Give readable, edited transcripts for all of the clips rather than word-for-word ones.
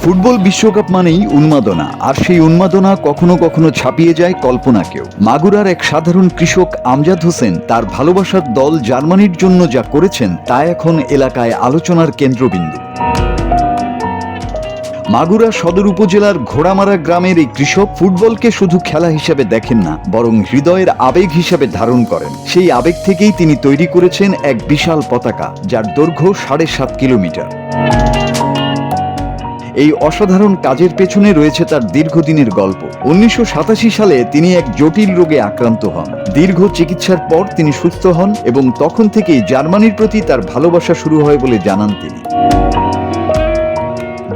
Football বিশ্বকাপ মানেই উন্মাদনা, আর সেই উন্মাদনা কখনো কখনো ছাপিয়ে যায় কল্পনাকেও। মাগুরার এক সাধারণ কৃষক আমজাদ হোসেন তার ভালোবাসার দল জার্মানির জন্য যা করেছেন তা এখন এলাকায় আলোচনার কেন্দ্রবিন্দু। মাগুরা সদর উপজেলার ঘোড়ামারা গ্রামের এই কৃষক ফুটবলকে শুধু খেলা হিসেবে দেখেন না, বরং হৃদয়ের আবেগ হিসেবে ধারণ করেন। সেই আবেগ থেকেই তিনি তৈরি করেছেন এক বিশাল পতাকা, যার দৈর্ঘ্য 7.5 কিলোমিটার। এই অসাধারণ কাজের পেছনে রয়েছে তার দীর্ঘদিনের গল্প। 1987 সালে তিনি এক জটিল রোগে আক্রান্ত হন। দীর্ঘ চিকিৎসার পর তিনি সুস্থ হন এবং তখন থেকেই জার্মানির প্রতি তার ভালোবাসা শুরু হয় বলে জানান তিনি।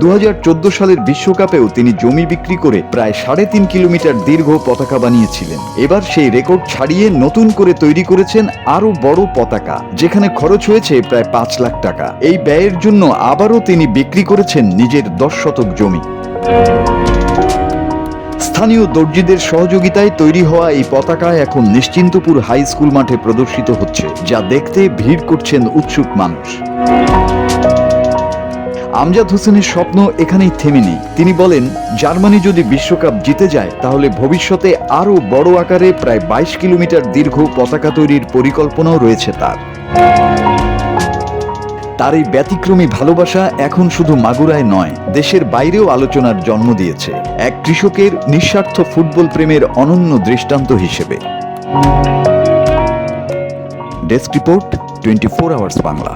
2014 সালের বিশ্বকাপেও তিনি জমি বিক্রি করে প্রায় 3.5 কিলোমিটার দীর্ঘ পতাকা বানিয়েছিলেন। এবার সেই রেকর্ড ছাড়িয়ে নতুন করে তৈরি করেছেন আরো বড় পতাকা, যেখানে খরচ হয়েছে প্রায় 5 লাখ টাকা। এই ব্যয়ের জন্য আবারও তিনি বিক্রি করেছেন নিজের 10 শতক জমি। স্থানীয় দর্জিদের সহযোগিতায় তৈরি হওয়া এই পতাকা এখন নিশ্চিন্তপুর হাই স্কুল মাঠে প্রদর্শিত হচ্ছে, যা দেখতে ভিড় করছেন উৎসুক মানুষ। আমজাদ হোসেনের স্বপ্ন এখানেই থেমে নেই। তিনি বলেন, জার্মানি যদি বিশ্বকাপ জিতে যায় তাহলে ভবিষ্যতে আরও বড় আকারে প্রায় 22 কিলোমিটার দীর্ঘ পতাকা তৈরির পরিকল্পনাও রয়েছে তার এই ব্যতিক্রমী ভালোবাসা এখন শুধু মাগুরায় নয়, দেশের বাইরেও আলোচনার জন্ম দিয়েছে, এক কৃষকের নিঃস্বার্থ ফুটবল প্রেমের অনন্য দৃষ্টান্ত হিসেবে। Desk report, 24 hours Bangla.